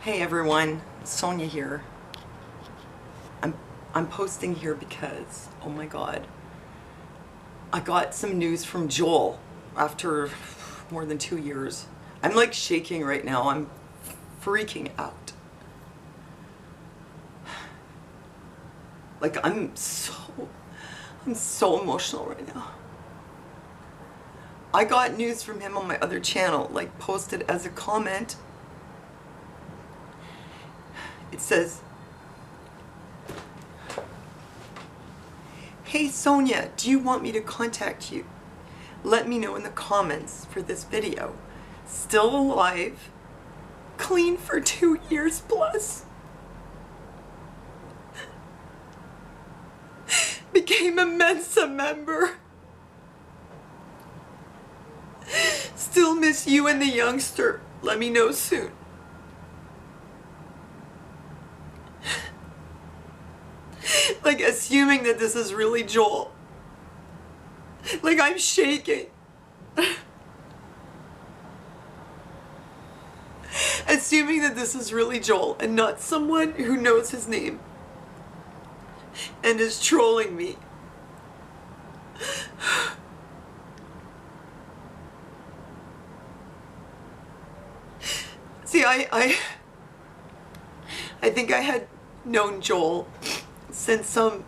Hey everyone, Sonia here. I'm posting here because, oh my god, I got some news from Joel after more than 2 years. I'm like shaking right now. I'm freaking out. Like I'm so emotional right now. I got news from him on my other channel, like posted as a comment. It says, "Hey Sonia, do you want me to contact you? Let me know in the comments for this video. Still alive, clean for 2 years plus. Became a Mensa member. Still miss you and the youngster. Let me know soon." Like, assuming that this is really Joel. Like, I'm shaking. Assuming that this is really Joel and not someone who knows his name and is trolling me. See, I think I had known Joel since around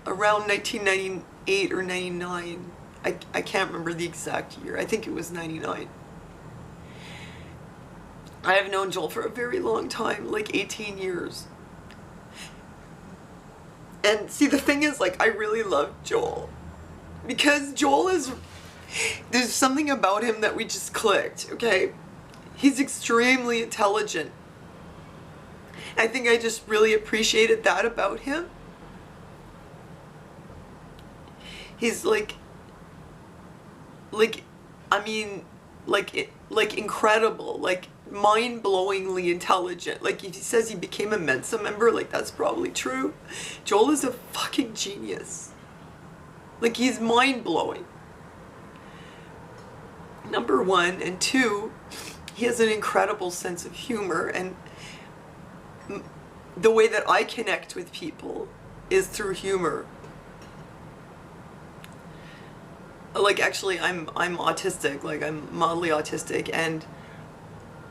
1998 or 99. I can't remember the exact year. I think it was 99. I have known Joel for a very long time, like 18 years. And see, the thing is, like, I really love Joel because Joel is, there's something about him that we just clicked, okay? He's extremely intelligent. I think I just really appreciated that about him. He's like incredible, like mind-blowingly intelligent. Like, if he says he became a Mensa member, like, that's probably true. Joel is a fucking genius. Like, he's mind-blowing. Number one, and two, he has an incredible sense of humor, and the way that I connect with people is through humor. Like, actually, I'm autistic. Like, I'm mildly autistic, and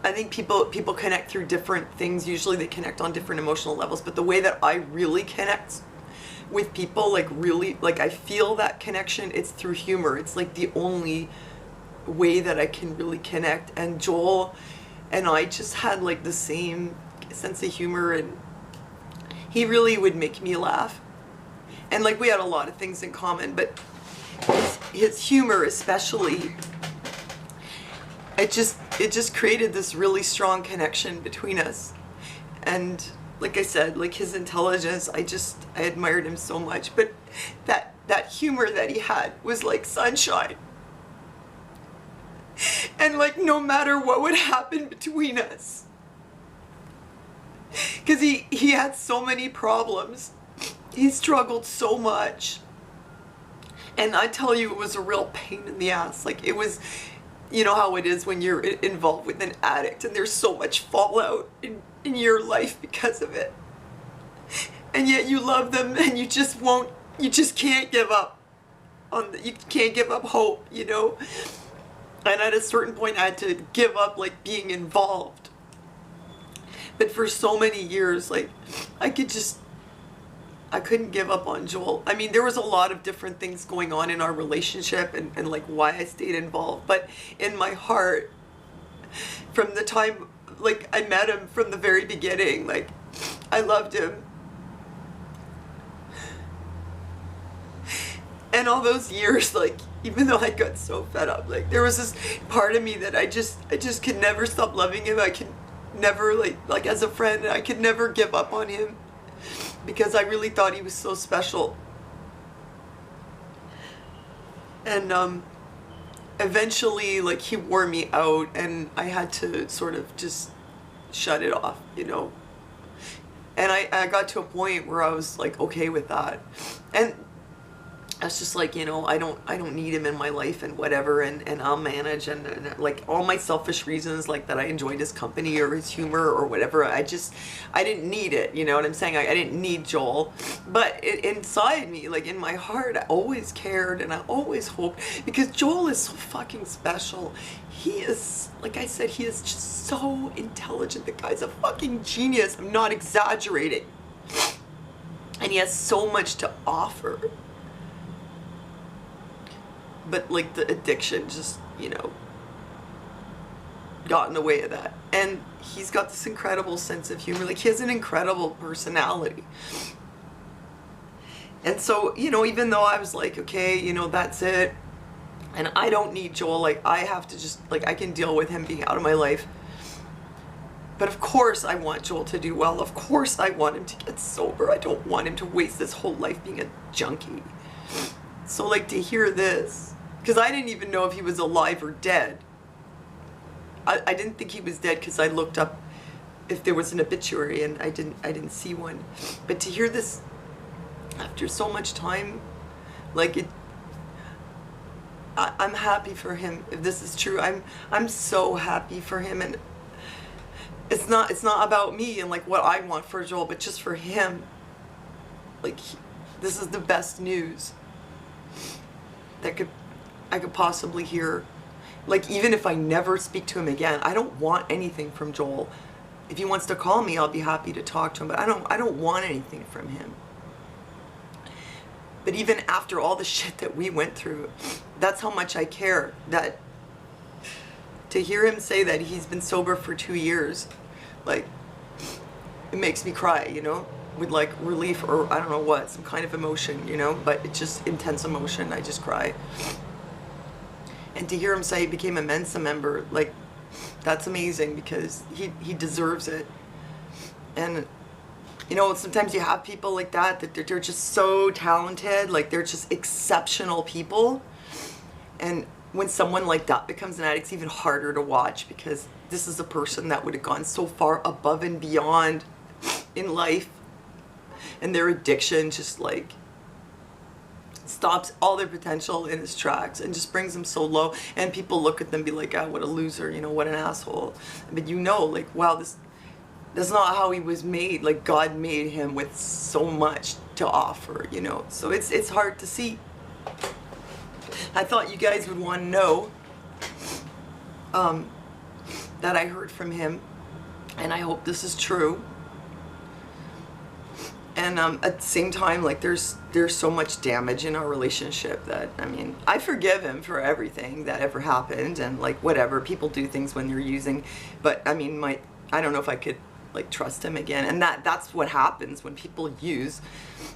I think people connect through different things. Usually they connect on different emotional levels, but the way that I really connect with people, like, really, like, I feel that connection, it's through humor. It's like the only way that I can really connect. And Joel and I just had like the same sense of humor, and he really would make me laugh. And like, we had a lot of things in common, but his humor especially, it just created this really strong connection between us. And like I said, like, his intelligence, I admired him so much. But that humor that he had was like sunshine. And like, no matter what would happen between us, because he had so many problems, he struggled so much, and I tell you, it was a real pain in the ass. Like, it was, you know how it is when you're involved with an addict and there's so much fallout in your life because of it, and yet you love them, and you just can't give up you can't give up hope, you know. And at a certain point, I had to give up, like, being involved. But for so many years, like, I couldn't give up on Joel. I mean, there was a lot of different things going on in our relationship, and like, why I stayed involved. But in my heart, from the time, like, I met him, from the very beginning, like, I loved him. And all those years, like, even though I got so fed up, like, there was this part of me that I just could never stop loving him. I could never, like as a friend, I could never give up on him because I really thought he was so special. And eventually, like, he wore me out, and I had to sort of just shut it off, you know. And I got to a point where I was like okay with that. And I was just like, you know, I don't need him in my life and whatever, and I'll manage, and like all my selfish reasons, like that I enjoyed his company or his humor or whatever. I didn't need it, you know what I'm saying? I didn't need Joel, but inside me, like in my heart, I always cared and I always hoped, because Joel is so fucking special. He is, like I said, he is just so intelligent. The guy's a fucking genius. I'm not exaggerating. And he has so much to offer. But like the addiction just, you know, got in the way of that. And he's got this incredible sense of humor. Like he has an incredible personality. And so, you know, even though I was like, okay, you know, that's it, and I don't need Joel, like I have to just, like I can deal with him being out of my life. But of course I want Joel to do well. Of course I want him to get sober. I don't want him to waste his whole life being a junkie. So like to hear this, because I didn't even know if he was alive or dead. I didn't think he was dead because I looked up if there was an obituary and I didn't see one. But to hear this after so much time, like I'm happy for him. If this is true, I'm so happy for him. And it's not about me and like what I want for Joel, but just for him. Like this is the best news that I could possibly hear. Like even if I never speak to him again, I don't want anything from Joel. If he wants to call me, I'll be happy to talk to him, but I don't want anything from him. But even after all the shit that we went through, that's how much I care. That to hear him say that he's been sober for 2 years, like it makes me cry, you know, with like relief or I don't know what, some kind of emotion, you know, but it's just intense emotion. I just cry. And to hear him say he became a Mensa member, like that's amazing because he deserves it. And you know, sometimes you have people like that they're just so talented, like they're just exceptional people. And when someone like that becomes an addict, it's even harder to watch because this is a person that would have gone so far above and beyond in life, and their addiction just like stops all their potential in its tracks and just brings them so low. And people look at them and be like, ah, what a loser, you know, what an asshole. But you know, like, wow, that's not how he was made. Like God made him with so much to offer, you know. So it's hard to see. I thought you guys would want to know that I heard from him, and I hope this is true. And at the same time, like there's so much damage in our relationship that, I mean, I forgive him for everything that ever happened, and like whatever, people do things when they're using, but I mean, I don't know if I could like trust him again. And that's what happens when people use,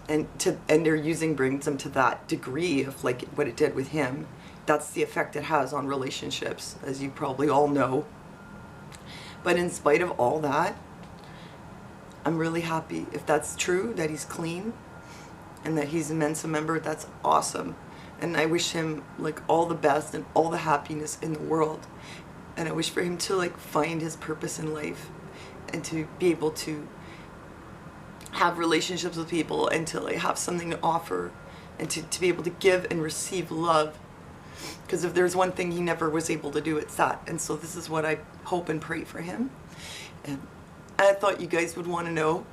and their using brings them to that degree of like what it did with him. That's the effect it has on relationships, as you probably all know. But in spite of all that, I'm really happy. If that's true, that he's clean and that he's a Mensa member, that's awesome. And I wish him like all the best and all the happiness in the world. And I wish for him to like find his purpose in life and to be able to have relationships with people and to like have something to offer and to be able to give and receive love. Because if there's one thing he never was able to do, it's that. And so this is what I hope and pray for him. And I thought you guys would want to know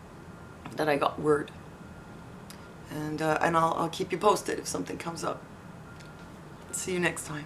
that I got word. And I'll keep you posted if something comes up. See you next time.